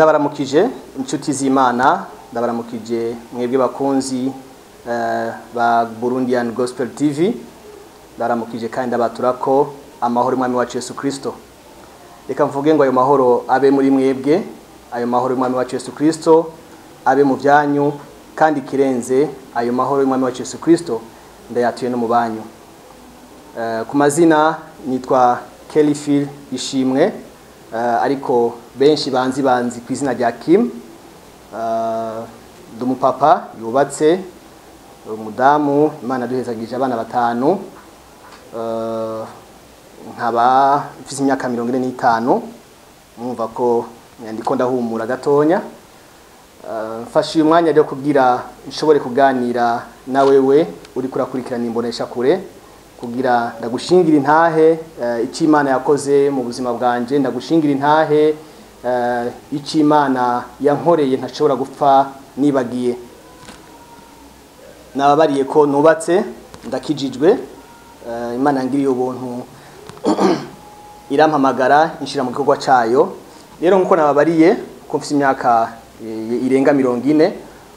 Ndabaramukije inshuti z'Imana, ndabaramukije mwebwe bakunzi ba Burundian Gospel TV, ndabaramukije kandi ndabaturako amahoro y'Umwami wacu Yesu Kristo. Reka mvuge ngo ayo mahoro abe muri mwebwe, ayo mahoro y'Umwami wacu Yesu Kristo abe mu byanyu, kandi kirenze ayo mahoro y'Umwami wacu Yesu Kristo ndayatuye no mu banyu. Ku mazina nitwa KELLY PHIL ISHIMWE, ariko benshi banzi ku izina rya Kim. Ndumupapa yubatse, umudamu, Imana duhezagije abana batanu, nkaba mfise imyaka 45, mwumva ko ndiko ndahumura gatonya. Mfashe uyu mwanya ryo kugira nshobore kuganira na wewe uri kurakurikirana imbonesha kure, kugira ndagushingira intahe icyo Imana yakoze mu buzima bwanje, ndagushingira intahe icyo Imana yankoreye ntashobora gupfa nibagiye. Nababariye ko nubatse, ndakijijwe, Imana ngiriye ubuntu irampamagara inshira mu gikorwa cayo. Rero nkuko nababariye ko mfise imyaka irenga 40,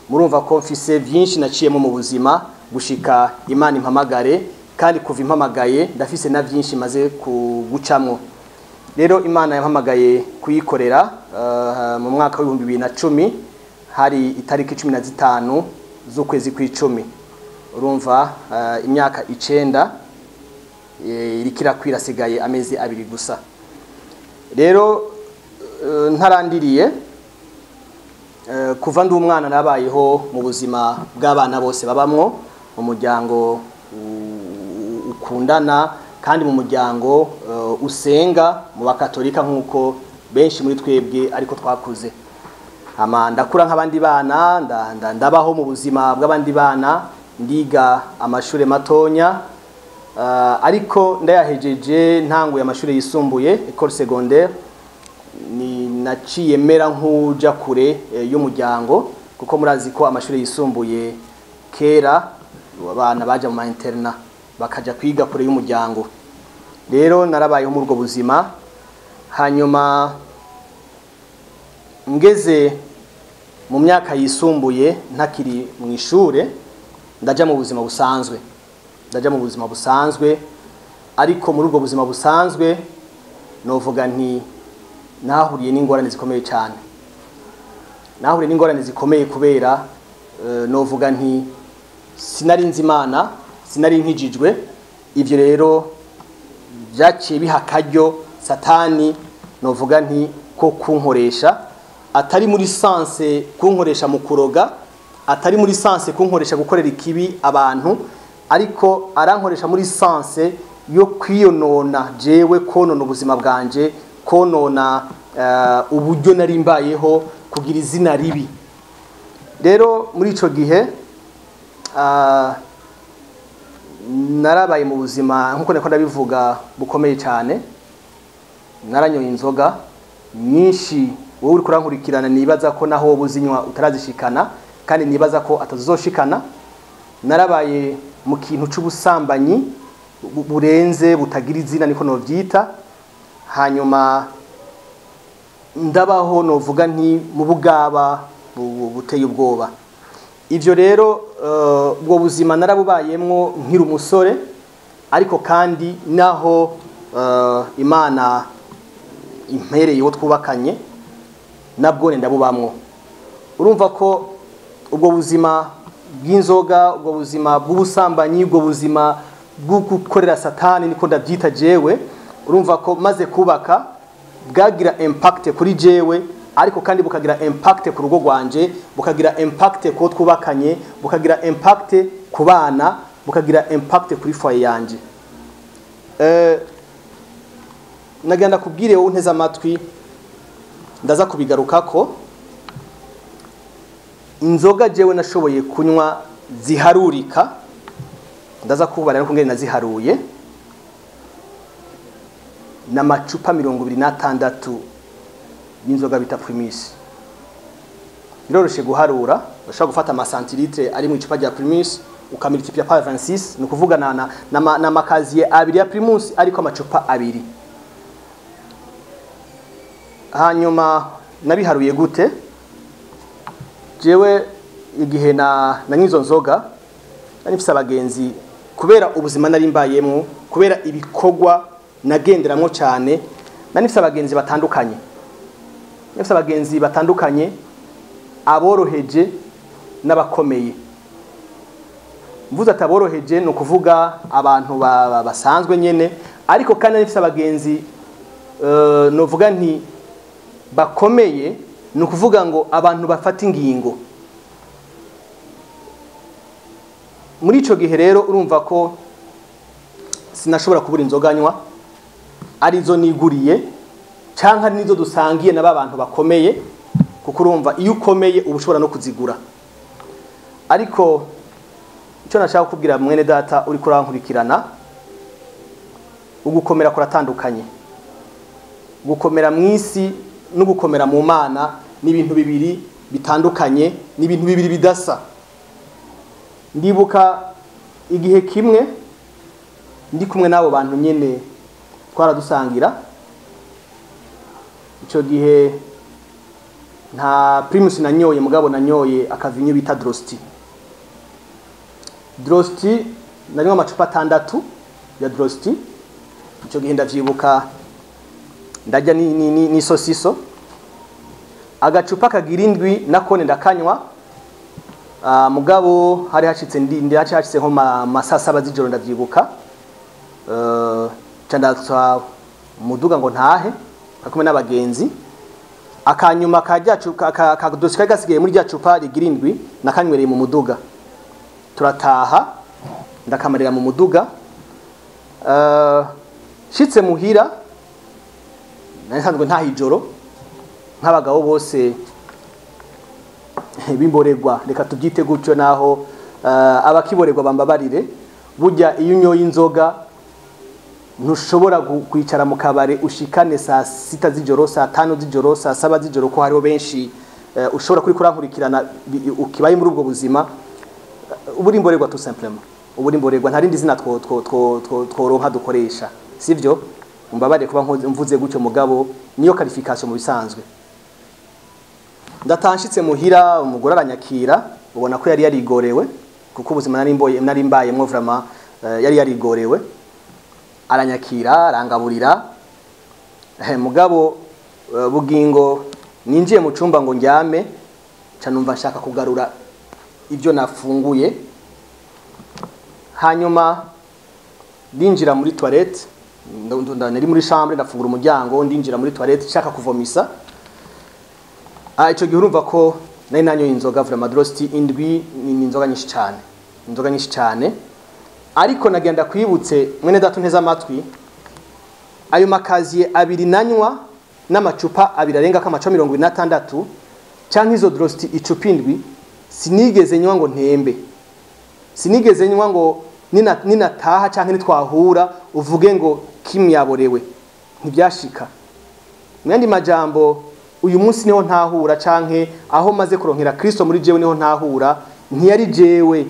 murumva ko mfise byinshi naciyemo mu buzima gushika Imana impamagare, kandi kuva impamagaye ndafise na byinshi maze kugucamwo. Rero Imana yampamagaye kuyikorera mu mwaka wa 2010, hari itariki 15 z'ukwezi kw'icumi. Urumva imyaka 9 irikira kwirasigaye amezi 2 gusa. Rero ntarandiriye, kuva ndi umwana nabayeho mu buzima bw'abana bose babamwo, mu muryango ukundana kandi mu muryango usenga mu bakatolika nkuko benshi muri twebwe ariko twakuze. Ndakura nk'abandi bana, ndabaho mu buzima bw'abandi bana, ndiga amashure matonya, ariko ndayahejeje ntanguye amashure yisumbuye école secondaire, ni naciye mera nk'uja kure y'umuryango, kuko murazi ko amashure yisumbuye kera abana baja mu interna bakaja kwiga kure y'umuryango. Rero narabayeho muri ubwo buzima, hanyuma ngeze mu myaka yisumbuye ntakiri mu ishure, ndaja mu buzima busanzwe, ariko muri ubwo buzima busanzwe novuga nti nahuriye n'ingorane zikomeye cyane. Nahuriye n'ingorane zikomeye kubera novuga nti sinari nzi Imana, sinari nkijijwe. Ivyo rero byaciye bihakaryo Satani novuga nti ko kunkoresha, atari muri sanse kunkoresha mu kuroga, atari muri sanse kunkoresha gukorera ikibi abantu, ariko arankoresha muri sanse yo kwiyonona jewe, konona ubuzima bwanje, konona uburyo nari mbayeho, kugira izina ribi. Rero muri ico gihe narabaye mu buzima nkuko nako ndabivuga bukomeye cyane. Naranyoye inzoga nyinshi, wowe uri kurankurikirana nibaza ko naho buzinywa utarazishikana, kandi nibaza ko atazoshikana. Narabaye mu kintu c'ubusambanyi burenze, butagira izina niko no vyita. Hanyuma ndabaho novuga nti mu bugaba buteye ubwoba. Ivyo rero ubwo buzima narabubayemwo nkiri umusore, ariko kandi naho Imana impereye wo twubakanye nabwo ndabubamwo. Urumva ko ubwo buzima bw'inzoga, ubwo buzima bw'ubusambanyi, ubwo buzima bwo gukorera Satani niko ndabyita jewe, urumva ko maze kubaka bwagira impact kuri jewe, ariko kandi bukagira impact ku rugo rwanje, bukagira impact ko twubakanye, bukagira impact ku bana, bukagira impact kuri foyer yanje. Nagenda kubwire wowe nteza amatwi, ndaza kubigarukako. Inzoga jewe nashoboye kunywa ziharurika, ndaza kubara no kungene naziharuye, n'amacupa 26 y'inzoga bita Primus. Biroroshe guharura, bashaka gufata amasantilite ari mu icupa rya Primus ukamultiplia par 26, no kuvuga na makaziye abiri ya Primus ariko amacupa abiri. Hanyuma nabiharuye gute jewe igihe nanywa izo nzoga nari mfise abagenzi kubera ubuzima nari mbayemo kubera ibikorwa nagenderamwo cyane nari mfise abagenzi batandukanye aboroheje n'abakomeye mvuze ataboroheje no kuvuga abantu basanzwe nyene ariko kandi nari mfise abagenzi no vuga nti bakomeye no kuvuga ngo abantu bafata ingingo muri ico gihe rero urumva ko sinashobora kubura inzoga nywa arizo niguriye canka nizo dusangiye naba bantu bakomeye kuko urumva iyo ukomeye ubushobora no kuzigura ariko icyo nashaka kubwira mwene data uri kurankurikirana ugukomera kuratandukanye gukomera mwisi no gukomera mu Mana ni ibintu bibiri bitandukanye ni ibintu bibiri bidasa ndibuka igihe kimwe ndi kumwe nabo bantu nyene twaradusangira ico gihe nta primus nanyoye mugabo nanyoye akavinyo bita Drosti nanywa amacupa 6 ya Drosti ico gihe ndavyibuka ndajya ni sosiso agacupa kagira 7 nakone ndakanywa mugabo hari hashitse hashitse nko masasa bazijoro ndavyibuka cyandatsa muduga ngo ntahe akumwe n'abagenzi akanyuma kadosi kagasigaye muri rya cupa rigira 7 nakanywereye mu muduga turataha ndakamarira mu muduga shitse muhira nasanzwe ntaha ijoro nk'abagabo bose bimborerwa reka tubyite gutyo naho abakiborerwa bambabarire burya iyo unyoye inzoga ntushobora kwicara mu kabare ushikane saa 6 z'ijoro saa 5 z'ijoro saa 7 z'ijoro ko hariho benshi ushobora kuri kurankurikirana ukibaye muri ubwo buzima uburi mborerwa tout simplement uburi mborerwa nta rindi zina tworonka dukoresha sivyo umbabarire kuba mvuze gutyo mugabo niyo qualification mu bisanzwe ndatanshitse muhira umugore aranyakira ubona ko yari yarigorewe kuko ubuzima nari mbayemwo vraiment yari yarigorewe aranyakira arangaburira mugabo bugingo ninjiye mu cumba ngo njyame canumva nshaka kugarura ibyo nafunguye hanyuma ndinjira muri toilette nari muri chambre ndafungura umuryango ndinjira muri toilette nshaka kuvomisa ico gihe urumva ko nari nanyoye inzoga vraiment Drosti 7 ni inzoga nyinshi cyane ariko nagenda kwibutse mwene data nteza amatwi ayo makaziye 2 nanywa n'amacupa 2 arenga ka 26 cyangwa izo Drosti icupa 7 sinigeze nywa ngo ntembe sinigeze nywa ngo ninataha cyangwa nitwahura uvuge ngo kimyaborewe ntibyashika mwandi majambo uyu munsi niho ntahura canke aho maze kuronkera Kristo muri jewe niho ntahura ntiyari jewe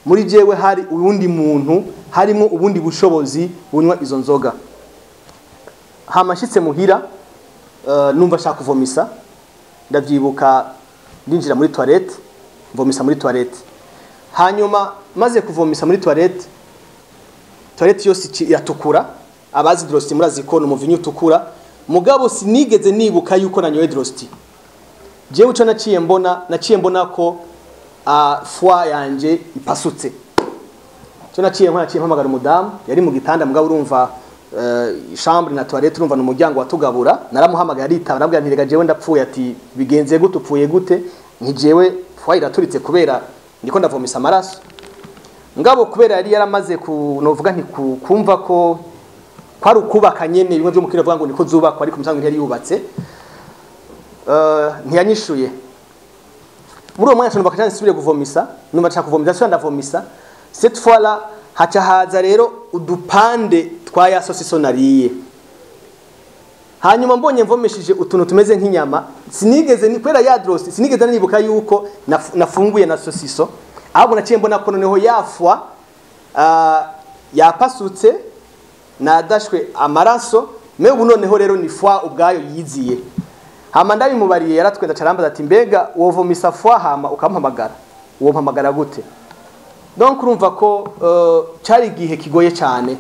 muri jewe hari uwundi muntu harimo ubundi bushobozi bunywa izo nzoga hamashitse muhira numva shaka kuvomisa ndavyibuka ndinjira muri toilette mvomisa muri toilette hanyuma maze kuvomisa muri toilette yose iratukura abazi Drosti murazi ko umuvinyo utukura mugabo sinigeze nibuka yuko nanyoye Drosti jewe uco naciye mbona ko foi yanje ipasutse cyo naciye mpamagara umudamu yari mu gitanda mugabo urumva chambre na toilette urumva n'umuryango watugabura naramuhamagaye aritaba nabwo yantirega jewe ndapfuye ati bigenze gute upfuye gute ntijewe foi iraturitse kubera ndiko ndavomisa amaraso ngabo kubera yari yaramaze novuga nti kumva ko kwari ukubaka nyene bimwe byo mukira vuga ngo niko zubakwa ariko musanzwe ntiyari yubatse ntiyanyishuye muri uwo mwanya numva kanje nsubire kuvomisa numva nshaka kuvomisa so ndavomisa cette fois là haca haza rero udupande twa ya sosiso nariye hanyuma mbonye mvomeshije utuntu tumeze nk'inyama sinigeze ni kwera ya Drosti sinigeze nibuka yuko nafunguye na sosiso ahubwo naciye mbona ko noneho yafwa yapasutse nadashwe amaraso me ubu noneho rero ni foi ubwayo yiziye hama ndabimubariye yaratwenda carambaza ati mbega wovomisa fwa hama ukampamagara wompamagara gute. Donc urumva ko cari igihe kigoye cyane.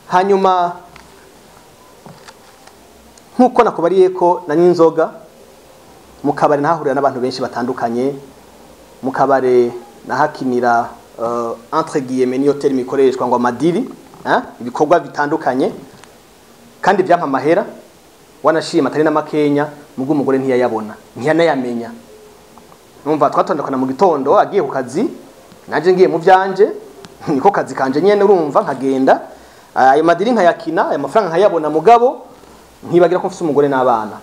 Hanyuma nkuko nakubariye ko nanywa inzoga mu kabare nahahurira n'abantu benshi batandukanye, mu kabare nahakinira entre guillemets niyo terme ikoreshwa ngo amadiri, ibikorwa bitandukanye kandi byampa amahera, wanashima atari n'amakenya mubwo umugore ntiyayabona ntiyanayamenya. Numva twatondekana mu gitondo agiye ku kazi, naje ngiye mu byanje niko kazi kanje nyene, urumva nkagenda ayo madiri nkayakina, ayo mafaranga nkayabona, mugabo ntibagira ko mfite umugore n'abana.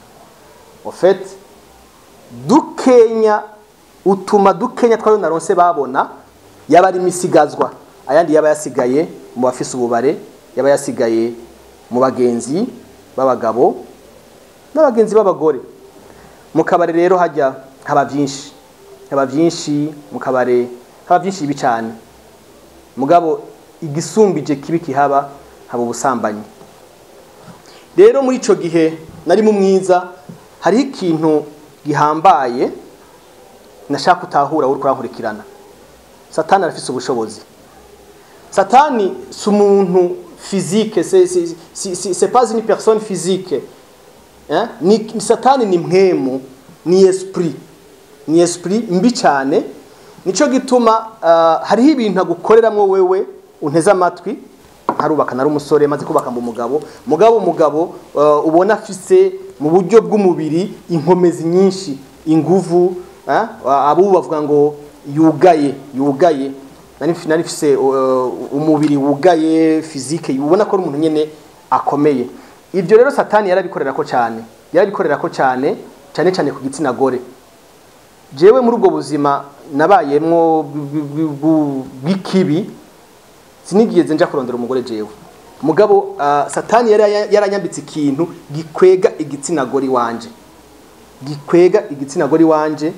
En fait dukenya utuma dukenya twayo naronse babona yaba ari misigazwa, ayandi yaba yasigaye mu bafise ububare, yaba yasigaye mu bagenzi babagabo n'abagenzi babagore. Mu kabare rero hajya haba byinshi mu kabare, haba byinshi bibi cyane, mugabo igisumbije kibi kihaba haba ubusambanyi. Rero muri ico gihe nari mu mwiza, hari ikintu gihambaye nashaka utahura uri kurankurikirana. Satani arafise ubushobozi. Satani si umuntu physique, c'est pas une personne physique. Ni Satani ni mpemu, ni esprit. Ni esprit mbi cyane. Nico gituma hariho ibintu agukoreramwo wewe unteza amatwi, harubaka nari umusore maze kubaka mu mugabo ubona afise mu buryo bw'umubiri inkomezi nyinshi, inguvu, abo bavuga ngo yugaye nari fise umubiri wugaye physique, ubona ko ari umuntu nyene akomeye. Ibyo rero Satani yarabikorera ko cyane cyane ku gitsina gore. Jewe muri ubwo buzima nabayemwo bw'ikibi, sinigeze nja kurondera umugore jewe, mugabo Satani yaranyambitse ikintu gikwega igitsina gore wanje,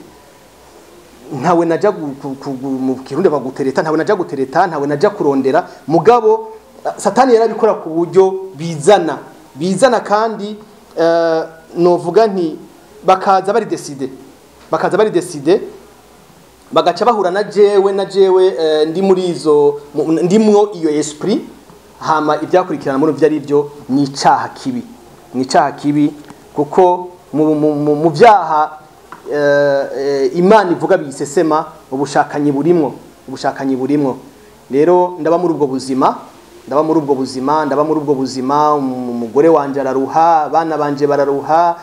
ntawe naja mu Kirundi bagutereta, ntawe naja gutereta, ntawe naja kurondera, mugabo Satani yarabikora ku buryo bizana kandi novuga nti bakaza bari decide bagaca bahura na jewe ndimwo iyo esprit, hama ibyakurikirana muri byo ari byo ni icaha kibi kuko mu byaha Imana ivuga bisesema ubushakanyi burimwo. Rero ndaba muri ubwo buzima, umugore wanje araruha, abana banje bararuha,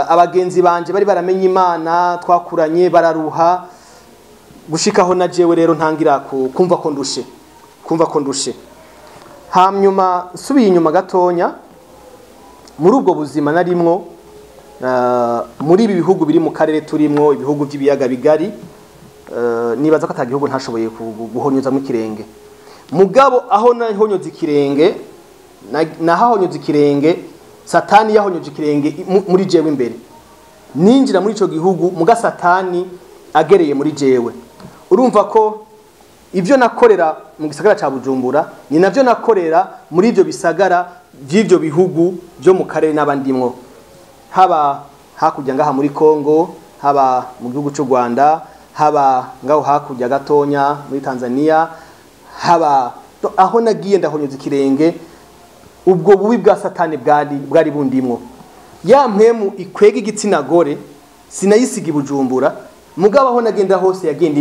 abagenzi banje bari baramenye Imana twakuranye bararuha, gushikaho na jewe rero ntangira kumva ko ndushe. Hanyuma subiye inyuma gatonya, muri ubwo buzima narimwo, muri ibi bihugu biri mu karere turimwo, ibihugu by'ibiyaga bigari, nibaza ko atagihugu ntashoboye guhonyoza mu kirenge. Mugabo aho nahonyoza ikirenge, Satani yahonyoje ikirenge muri jewe imbere. Ninjira muri ico gihugu muga Satani agereye muri jewe. Urumva ko ivyo nakorera mu gisagara ca Bujumbura ni navyo nakorera muri ivyo bisagara by'ivyo bihugu byo mu karere n'abandimwo, haba hakurya ngaha muri Kongo, haba mu gihugu cy'u Rwanda, haba ngaho hakurya gatonya muri Tanzania, haba aho nagiye ndahonyoza ikirenge. Ubwo bubi bwa Satani bwari bundimwo, ya mpemu ikwega igitsina gore sinayisiga Bujumbura, mugabo aho nagenda hose yagenda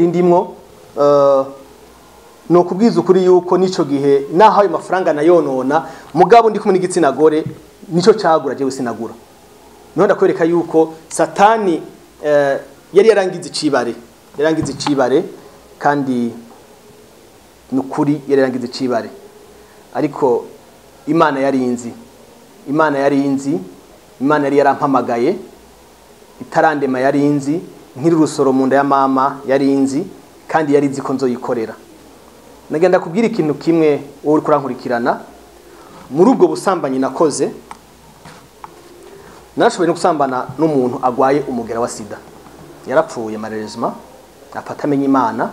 indimwo. No kubwiza ukuri yuko nico gihe naho ayo mafaranga nayonona, mugabo ndi kumwe n'igitsina gore nico cagura jewe sinagura. Niho ndakwereka yuko Satani yari yarangize icibare kandi nukuri yarangize icibare, ariko Imana yari yarampamagaye, itarandema yari inzi, nkiri rusoro mu nda ya mama yari inzi, kandi yari izi ko nzoyikorera. Nagenda kubwira ikintu kimwe wowe uri kurankurikirana, muri ubwo busambanyi nakoze, narashoboye no gusambana n'umuntu agwaye umugera wa sida, yarapfuye malheureusement, apata amenye Imana.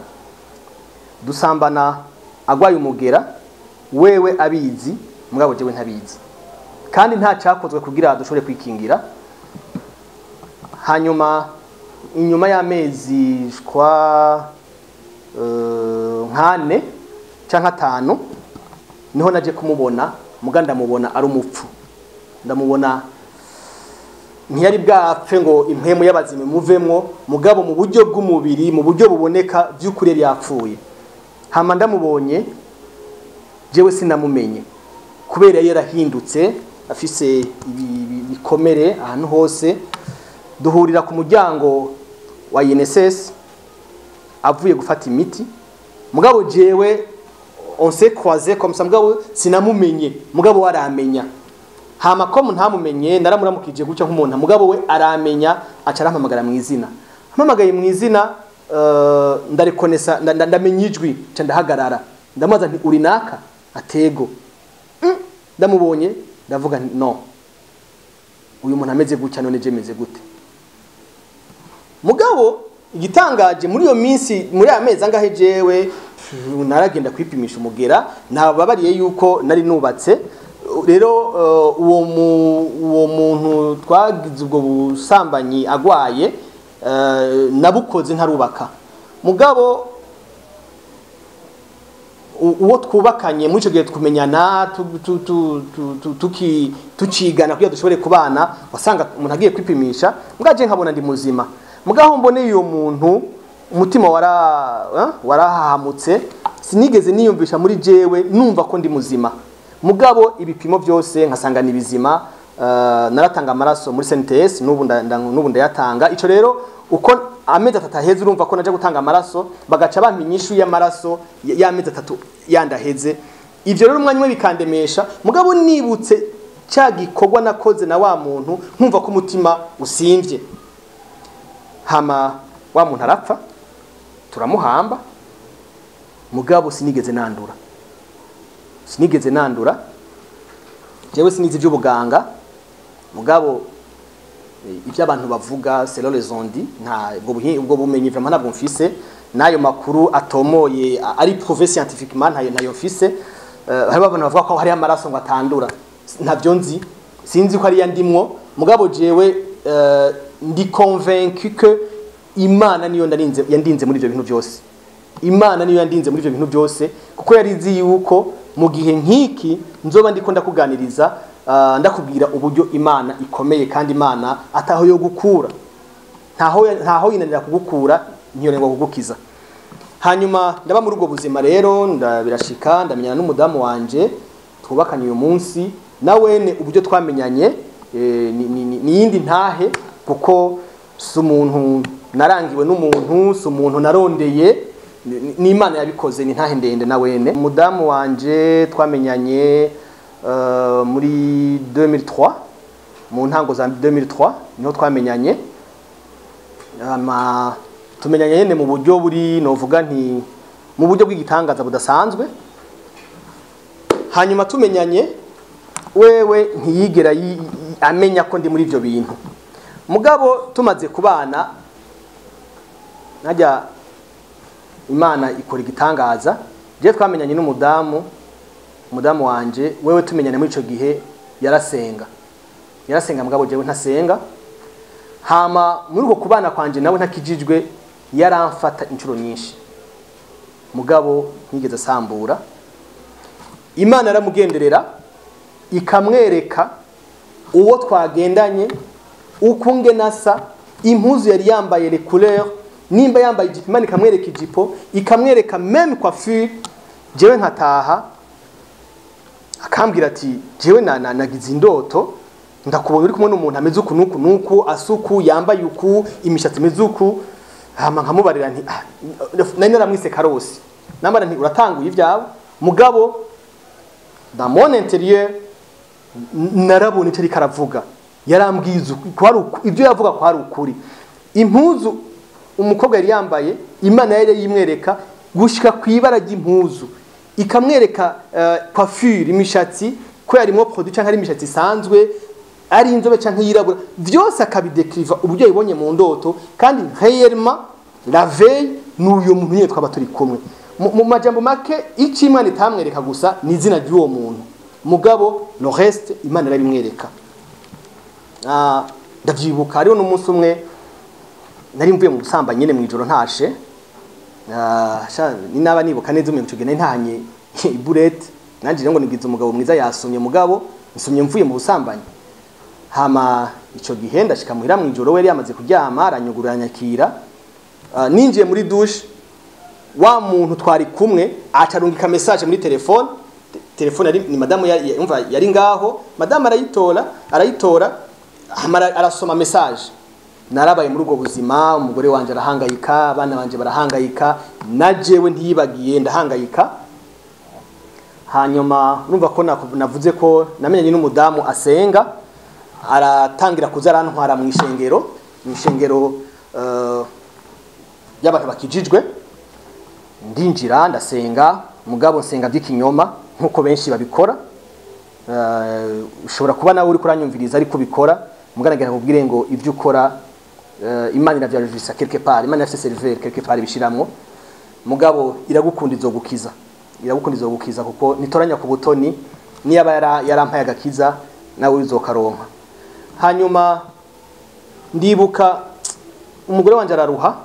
Dusambana agwaye umugera, wewe abizi mugabo jewe ntabizi. kandi nta cyakozwe kugira dushobore kwikingira. Hanyuma inyuma y'amezi nkane cyangwa 5 niho naje kumubona, muga ndamubona ari umupfu, ndamubona ntiyari bwapfe ngo impemu y'abazime muvemwo, mugabo mu buryo bw'umubiri, mu buryo buboneka by'ukuri yari yapfuye. Hama ndamubonye jewe sinamumenye kubera yarahindutse, afise ibikomere ahantu hose. Duhurira ku muryango wa INSS avuye gufata imiti, mugabo jewe on s'est croisé comme ça, mugabo sinamumenye, mugabo waramenya. Hama ko ntamumenye naramuramukije gucya nk'umuntu, mugabo we aramenya, aca arampamagara mu izina. Mpamagaye mu izina, ndarekonesa, ndamenya ijwi, ca ndahagarara, ndamaza nti uri naka? Atego. Ndamubonye ndavuga nti no, uyu muntu ameze gutya, none je meze gute? Mugabo igitangaje muri iyo minsi, muri amezi angahe jewe naragenda kwipimisha umugera, nababariye yuko nari nubatse. Rero uwo muntu twagize ubwo busambanyi agwaye, nabukoze ntarubaka. Mugabo uwo twubakanye muri cyo gihe tukumenyana, tukigana kugira dushobore kubana, wasanga umuntu agiye kwipimisha, mugaje nkabona ndi muzima. Mugaho mbone iyo muntu umutima warahahamutse, sinigeze niyumvisha muri jewe numva ko ndi muzima. Mugabo ibipimo byose nkasanga ni bizima. Naratanga amaraso muri CNTS, nubu ndayatanga. Ico rero uko amezi 3 aheze urumva ko naje gutanga amaraso, bagaca bampinyishu y'amaraso y'amezi 3 yandaheze. Ivyo rero umwanya bikandemesha, mugabo nibutse cya gikorwa nakoze na wa muntu, nkumva ko umutima usimvye. Hama wa muntu arapfa, turamuhamba, mugabo sinigeze nandura. Jewe sinizi by'ubuganga, mugabo ibyo abantu bavuga c'est les ondi, nta ubwo bumenyi vraiment ntabwo mfise, nayo makuru atomoye ari prouvé scientifiquement nayo mfise. Hari abantu bavuga ko hari amaraso ngo atandura, ntavyo nzi, sinzi ko ari yandimwo, mugabo jewe ndi convaincu que Imana niyo yandinze muri ibyo bintu byose. Imana niyo yandinze muri ibyo bintu byose, kuko yarizi yuko mu gihe nkiki nzoba ndiko ndakuganiriza, ndakubwira uburyo Imana ikomeye, kandi Imana ataho yo gukura, ntaho yinanira kugukura, ntiyorenga kugukiza. Hanyuma ndaba muri ubwo buzima rero, ndabirashika ndamenyana n'umudamu wanje twubakanye uyu munsi, nawene uburyo twamenyanye ni yindi ntahe, kuko si umuntu narangiwe n'umuntu, si umuntu narondeye, ni Imana yabikoze, ni ntahe ndende nawene. Umudamu wanje twamenyanye muri 2003, mu ntango za 2003 niho twamenyanye. Tumenyanye nyene mu buryo buri novuga nti mu buryo bw'igitangaza budasanzwe. Hanyuma tumenyanye, wewe ntiyigera amenya ko ndi muri ivyo bintu, mugabo tumaze kubana, najya Imana ikora igitangaza. Je twamenyanye n'umudamu wanje, wewe tumenyane muri ico gihe yarasenga mugabo jewe ntasenga. Hama muri uko kubana kwanje nawe ntakijijwe, yaramfata inshuro nyinshi, mugabo ntigeze asambura. Imana aramugenderera ikamwereka uwo twagendanye, ukunge nasa, impuzu yari yambaye les couleurs, nimba yambaye ijipo, Imana ikamwereka ijipo, ikamwereka même coiffure. Jewe nkataha, akambwira ati jewe nagize indoto, ndakubona uri kumwe n'umuntu ameze uku nuku, asuku, yambaye uku, imishatsi imeze uku. Hama nkamubarira nti nari naramwise Karosi, nambara nti uratanguye ibyawe, mugabo dans mon intérieur narabona icyo ariko aravuga, yarambwiza ibyo yavuga ko hari ukuri. Impuzu umukobwa yari yambaye, Imana yari yimwereka gushika kwibara ry'impuzu, ikamwereka coiffure, imishatsi ko yarimo produit cyangwa ari imishatsi isanzwe, ari inzobe cyangwa yirabura, byose akabidekriva uburyo yibonye mu ndoto, kandi réellement la veille n'uyo muntu nyine twaba turi kumwe. Mu majambo make, icyo Imana itamwereka gusa ni izina ry'uwo muntu, mugabo no reste Imana irabimwereka. Ndavyibuka hariho n'umunsi umwe nari mvuye mu busambanyi nyene mwijoro ntashe, ni naba nibuka neza umwe ncugene ntanye iburete nanje ngo nigize umugabo mwiza yasumye mugabo nsumye mvuye mu busambanyi. Hama ico gihe ndashika muhira mwijoro we yamaze kuryama aranyugurura nyakira, ninjiye muri douche wa muntu twari kumwe acarungika message muri telefone ni madame yari ngaho, madame arayitora arasoma message. Narabaye muri ubwo buzima, umugore wanje arahangayika, abana banje barahangayika, najewe ntiyibagiye ndahangayika. Hanyuma urumva ko navuze ko namenyanye n'umudamu asenga, aratangira kuzarantwara mu ishengero y'abantu bakijijwe. Ndinjira ndasenga, mugabo nsenga by'ikinyoma nkuko benshi babikora. Ushobora kuba nawe uri kuranyumviriza ariko bikora, mugaragara kubwire ngo ivyo ukora Imana iravyajisa quelque part, Imana yafise serveur quelque part bishiramwo, mugabo iragukunda izogukiza kuko nitoranya ku butoni niyaba yarampaye agakiza nawe uzokaronka. Hanyuma ndibuka umugore wanje araruha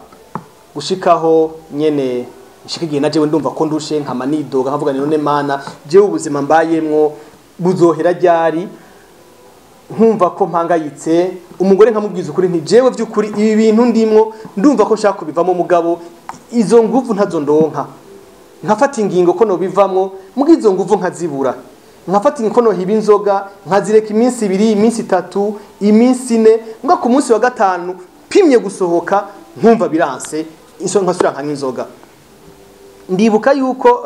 gushikaho nyene nshika najewe ndumva ko ndushe nkama nidoga nkavuga none Mana jewe ubuzima mbayemwo buzohera ryari, nkumva ko mpangayitse. Umugore nkamubwiza ukuri nti jewe vy'ukuri ibi bintu ndimwo ndumva ko nshaka kubivamo, mugabo izo nguvu ntazo ndonka. Nkafata ingingo ko no bivamwo, mugizo nguvu nkazibura. Nkafata ingingo no hiba inzoga nkazireka iminsi 2, iminsi 3, iminsi 4, nga ku munsi wa 5 pimye gusohoka nkumva biranse nkasura nkanywa inzoga. Ndibuka yuko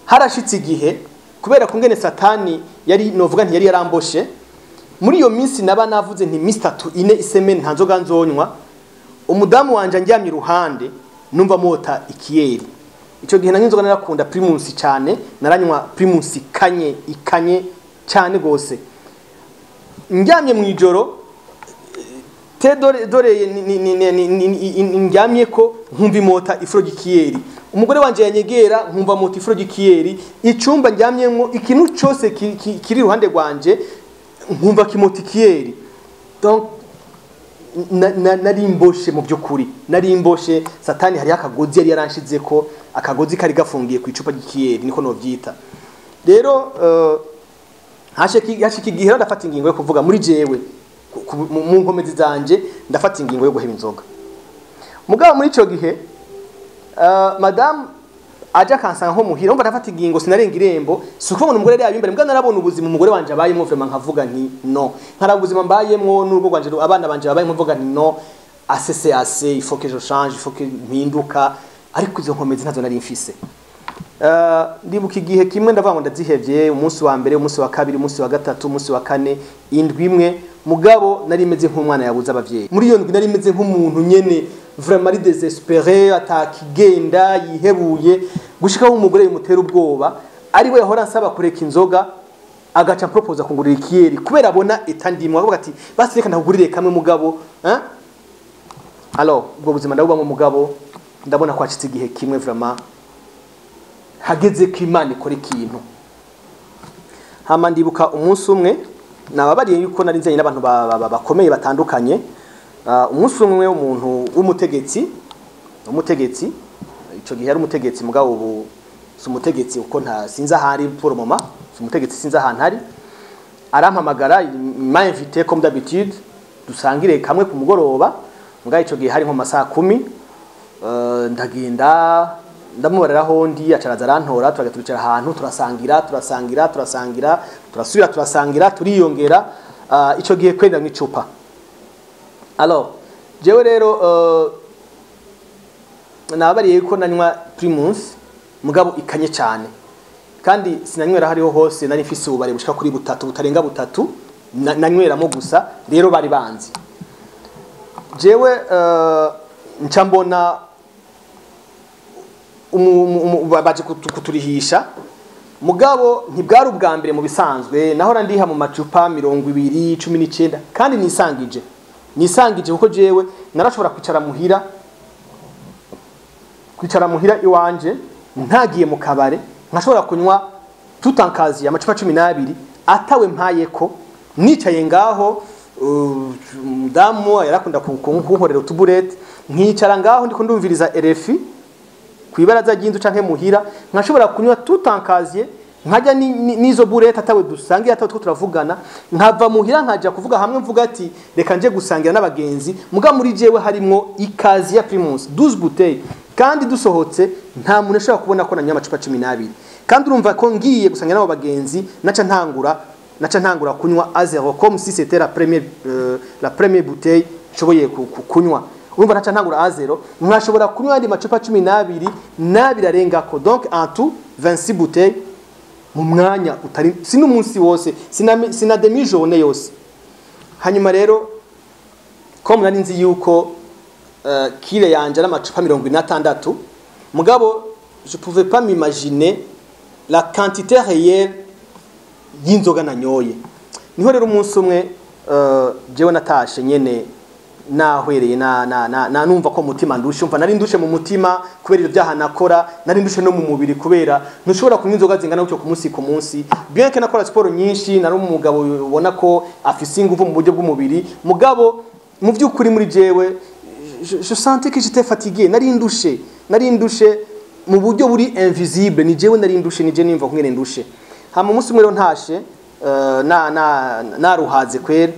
harashitse igihe kubera kungene Satani yari novuga nti yari yaramboshe. Muri iyo minsi naba navuze nti minsi 3 4 isemene ntanzoga nzonywa, umudamu wanje andyamye ruhande numva mota ikiyeri. Ico gihe nanginzoga narakunda Primus cyane, naranywa Primus ikanye cyane gose. Ndyamye mu ijoro dore ndyamye ko nkumva imota ifuro gikiyeri. Umugore wanje yanyegera nkumva mota ifuro gikiyeri. Icumba ndyamyemwo ikintu cyose kiri ruhande rwanje nkumva kimota ikiyeri. Donc nari mboshe mu byukuri, nari mboshe. Satani hari akagozi yari yaranshize ko akagozi kari gafungiye ku icupa gikiyeri niko no byita. Rero hashiki gihe ndafata ingingo yo kuvuga muri jewe mu nkomezi zanje, ndafata ingingo yo guheba inzoga. Mugabo muri ico gihe madame aja kansanga nko muhira, umva ndafata ingingo sinarenga irembo, suko ngo umugore yari imbere, mbwa narabona ubuzima umugore wanje abayemo vraiment nkavuga nti no, nkarabuzima mbayemwo n'urugo rwanje abana banje babayemo mvuga nti no, assez il faut que je change, il faut que mpinduka. Ariko izo nkomezi ntazo nari mfise. Ndibuka igihe kimwe ndavuga ngo ndazihevye, umunsi wa mbere, umunsi wa kabiri, umunsi wa gatatu, umunsi wa kane, indwi imwe, mugabo nari meze nk'umwana yabuze abavyeyi. Muri iyo ndwi nari meze nk'umuntu nyene vraiment ari désespéré, atakigenda yihebuye, gushikaho umugore yimutera ubwoba, ari we yahora nsaba kureka inzoga, agaca propose kungurira ikiyeri kubera abona etandimwe, avuga ati basi reka ndakugurire kamwe mugabo. Alors ubwo buzima ndabubamo mugabo, ndabona ko acitse igihe kimwe vraiment hageze ko Imana ikora ikintu. Hama ndibuka umunsi umwe nababariye yuko nari nzanye n'abantu bakomeye batandukanye. Umunsi umwe w'umuntu w'umutegetsi, ico gihe ari umutegetsi mugabo ubu si umutegetsi uko nta sinza hari pour le moment, si umutegetsi sinza ahantu hari, arampamagara m'a invité comme d'habitude dusangire kamwe ku mugoroba. Mugabo ico gihe hari nko masaha 10, ndagenda ndamubareraho ndi acaraza arantora, turagicara ahantu turasangira turiyongera. Ico gihe kwenda nk'icupa. Alors jewe rero nabariye ko nanywa Primus mugabo ikanye cyane, kandi sinanywera hariho hose, nari mfise ubare bushika kuri butarenga butatu nanyweramo gusa. Rero bari banzi jewe ncambona baje kuturihisha, mugabo ntibwari ubwa mbere mu bisanzwe. Nahora ndiha mu macupa 20 19 kandi nisangije kuko jewe narashobora kwicara muhira iwanje, ntagiye mu kabare, nkashobora kunywa tutankaziye amacupa 12 atawe mpayeko nicaye ngaho mudamu yarakunda kunkorera utuburete nkicara ngaho ndiko ndumviriza RFI kwibaraza ry'inzu canke muhira nkashobora kunywa tutankaziye nkajya nizo burete atawe dusangiye atawe two turavugana nkava muhira nkaja kuvuga hamwe mvuga ati reka nje gusangira n'abagenzi muga muri jewe harimo ikazi ya Primus 12 bouteilles kandi dusohotse nta muntu ashobora kubona ko nanywa amacupa 12 kandi urumva ko ngiye gusangira n'abo bagenzi naca ntangura kunywa à zéro comme si c'était la première bouteille choboye kunywa urumva naca ntangura à zéro mwashobora kunywa andi macupa 12 nabirarengako donc en tout 26 bouteilles mu mwanya utari sino umunsi wose sina demi journée yose hanyuma rero ko nari nzi yuko kile yanje n'amacupa 56 mugabo je pouvais pas m'imaginer la quantité réelle y'inzoga nanyoye niho rero umunsi umwe jewe natashe nyene nahwereye na numva ko mutima ndushe umva nari ndushe mu mutima kubera ibyo byaha nakora nari ndushe no mu mubiri kubera ntushobora kunywa inzoga zingana gutyo ku munsi bien que nakora sport nyinshi nari umugabo ubona ko afise ingufu mu buryo bw'umubiri mugabo mu by'ukuri muri jewe je sentais que j'étais fatigué nari ndushe mu buryo buri invisible ni jewe nari ndushe ni je nimva kumwe ndushe hama umunsi umwe rero ntashe naruhaze kwera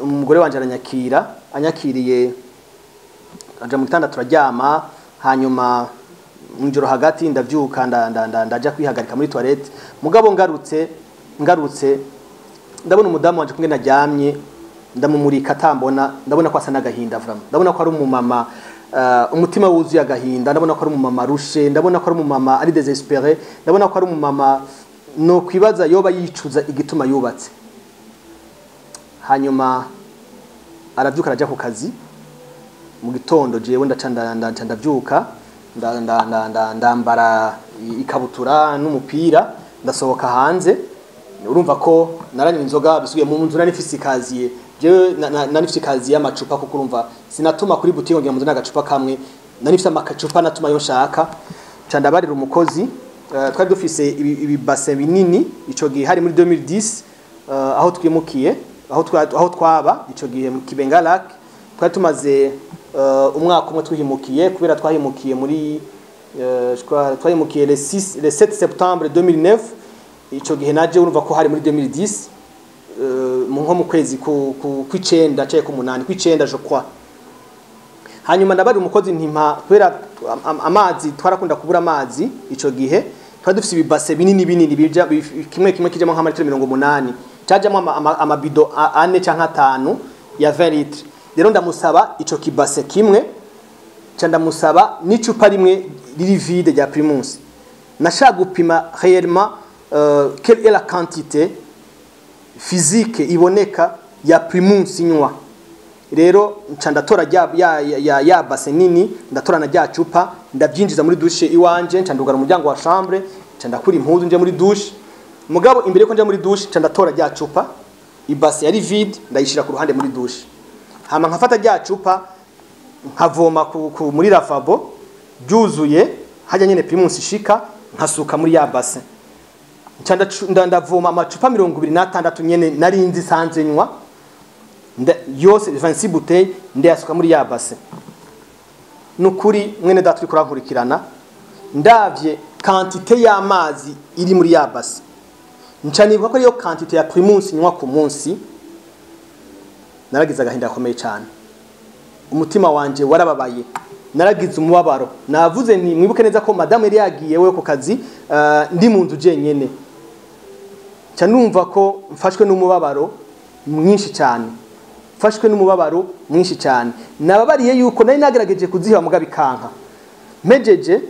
umugore wanje anyakiriye aja mu gitanda turaryama hanyuma mw'ijoro hagati ndavyuka ndaja kwihagarika muri toilette mugabo ngarutse ndabona umudamu wanje kumwe naryamye ndamumurika atambona ndabona ko asa n'agahinda vraiment ndabona ko ari umumama umutima wuzuye agahinda ndabona ko ari umumama rushe ndabona ko ari umumama ari désespéré ndabona ko ari umumama no kwibaza yoba yicuza igituma yubatse hanyuma aravyuka araja ku kazi mu gitondo jewe ndavyuka ndambara ikabutura n'umupira ndasohoka hanze urumva ko naranywa inzoga bisubiye mu nzu nanifise ikaziye jewe nanifise ikaziye y'amacupa kuko urumva sinatuma kuri boutique ngira mu n'agacupa kamwe nanifise amacupa natuma yo nshaka candabarira umukozi twari dufise ibibase binini ico gihe hari muri 2010 aho twimukiye aho twaba ico gihe mu Kibenga Lac twari tumaze umwaka umwe twihimukiye kubera twahimukiye muri twahimukiye le 7 septembre 2009 ico gihe naje urumva ko hari muri 2010 nko mu kwezi kw'icenda cyaye ku 8 kw'icenda je crois hanyuma ndabari umukozi ntimpa kubera amazi twarakunda kubura amazi ico gihe twari dufise ibibase binini bija kimwe kijamo nka 80 cyajamo amabido 4 canke 5 ya 20 litres rero ndamusaba ico kibase kimwe ndamusaba n'icupa rimwe riri vide rya Primus nashaka gupima réellement quelle est la quantité physique iboneka ya Primus nywa rero ndatora ya base nini ndatora na rya cupa ndabyinjiza muri douche iwanje ndugara umuryango wa chambre ndakura impuzu nje muri douche mugabo imbere ko nje muri douche ndatora rya cupa ibase yari vide ndayishira ku ruhande muri douche hama nkafata rya cupa nkavoma muri lavabo byuzuye hajya nyene Primus ishika nkasuka muri ya base ndavoma amacupa 26 nyene nari nzi sanze nywa yose 26 bouteilles ndayasuka muri ya base nukuri mwene daturi kurankurikirana ndavye quantité y'amazi iri muri ya base ncanibuka ko iyo quantité ya Primus nywa ku munsi naragize agahinda gakomeye cyane umutima wanje warababaye naragize umubabaro navuze nti mwibuke neza ko madame yari yagiye we ku kazi ndi mu nzu jenyene cyanumva ko mfashwe n'umubabaro mwinshi cyane nababariye yuko nari nagerageje kuziha mugabe kanka mejeje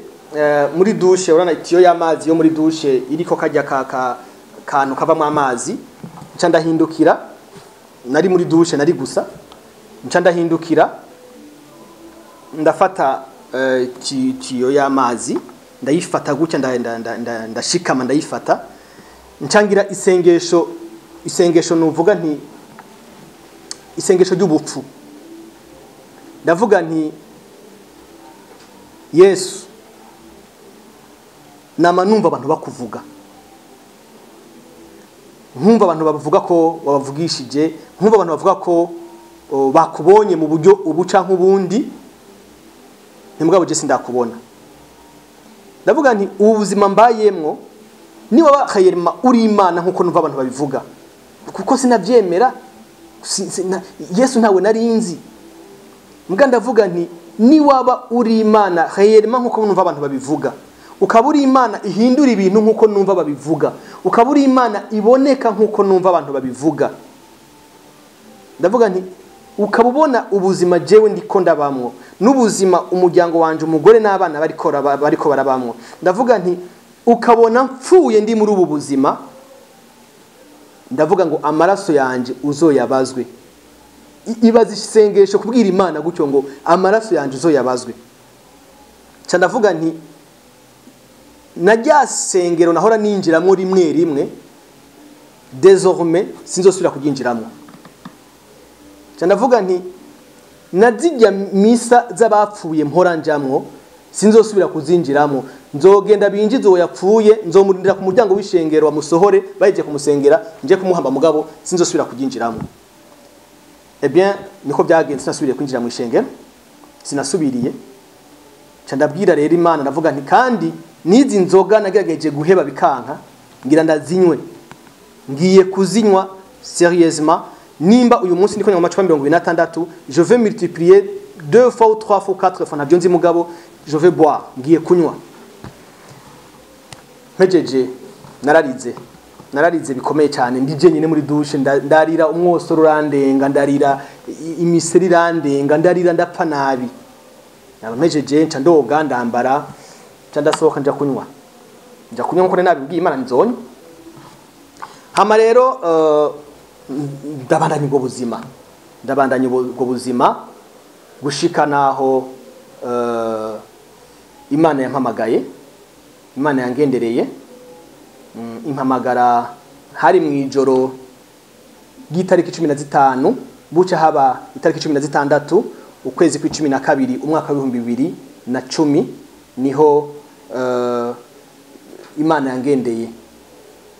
muri douche urana itiyo y'amazi yo muri douche iriko kajya kantu kavamo amazi nca ndahindukira nari muri douche nari gusa nca ndahindukira ndafata tiyo y'amazi ndayifata gutya ndashikama ndayifata ncangira isengesho nuvuga nti isengesho ry'ubupfu ndavuga nti Yesu nama numva abantu bakuvuga nkumva abantu bavuga ko wabavugishije, nkumva abantu bavuga ko bakubonye mu buryo ubuca nk'ubundi, ntimugabo je sindakubona. Ndavuga nti ubuzima mbayemwo ni waba khayirma uri Imana nkuko numva abantu babivuga, kuko sinavyemera. Yesu ntawe narinzi. Mbwa ndavuga nti ni waba uri Imana khayirma nkuko numva abantu babivuga, ukaba uri Imana ihindura ibintu nkuko numva babivuga, ukaba uri Imana iboneka nkuko numva abantu babivuga. Ndavuga nti ukabubona ubuzima jewe ndiko ndabamwo, n'ubuzima umuryango wanje umugore n'abana bariko barabamwo. Ndavuga nti ukabona mpfuye ndi muri ubu buzima, ndavuga ngo amaraso yanje uzoyabazwe. Ibaza isengesho kubwira Imana gutyo ngo amaraso yanje uzoyabazwe. Ca ndavuga nti najya sengero nahora ninjiramo rimwe rimwe, désormais sinzosubira kuginjiramo. Ca ndavuga nti nazijya misa z'abapfuye mpora njamwo sinzosubira kuzinjiramo. Nzogenda binjize uwo yapfuye, nzomurindira ku muryango w'ishengero bamusohore, baje kumusengera nje kumuhamba, mugabo sinzosubira kuginjiramo. Eh bien niko byagenze, sinasubiriye kwinjira mu ishengero, sinasubiriye. Ca ndabwira rero Imana, ndavuga nti kandi nizi nzoga nagerageje guheba bikanka, ngira ndazinywe, ngiye kuzinywa sérieusement. Nimba uyu munsi ndiko nywa amacupa 26, je vais multiplier 2 fois ou 3 fois 4 fois nabyo nzi mugabo, je vais boire, ngiye kunywa. Mpejeje nararize bikomeye cyane, ndije nyine muri douche, ndarira umwosoro urandenga, ndarira imiseri irandenga, ndarira ndapfa nabi. Mpejeje nca ndoga ndambara, nca ndasohoka nja kunywa nkuko nabibwiye Imana nzonywa. Hama rero ndabandanya ubwo buzima gushika naho Imana yampamagaye, Imana yangendereye, impamagara hari mu ijoro ry'itariki 15 buca haba itariki 16 ukwezi kwa 12 umwaka wa 2010 niho Imana yangendeye.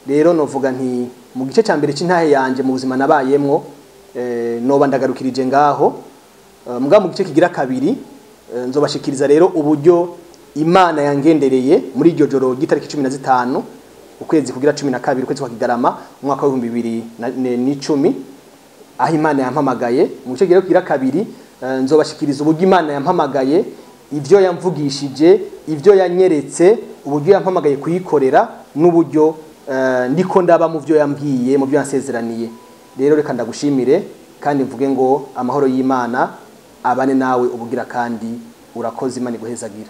Rero novuga nti mu gice cya mbere cy'intahe yanje mu buzima nabayemwo noba ndagarukirije ngaho. Mbwa mu gice kigira kabiri nzobashikiriza rero uburyo Imana yangendereye muri iryo joro ry'itariki 15 ukwezi kugira 12 ukwezi kwa Kigarama umwaka wa 2010, aho Imana yampamagaye. Mu gice kigira kabiri nzobashikiriza uburyo Imana yampamagaye, ivyo yamvugishije, ivyo yanyeretse, uburyo yampamagaye kuyikorera, n'uburyo ndiko ndaba mu byo yambwiye, mu byo yansezeraniye. Rero reka ndagushimire kandi mvuge ngo amahoro y'Imana abane nawe ubugira kandi urakoze. Imana iguhezagire.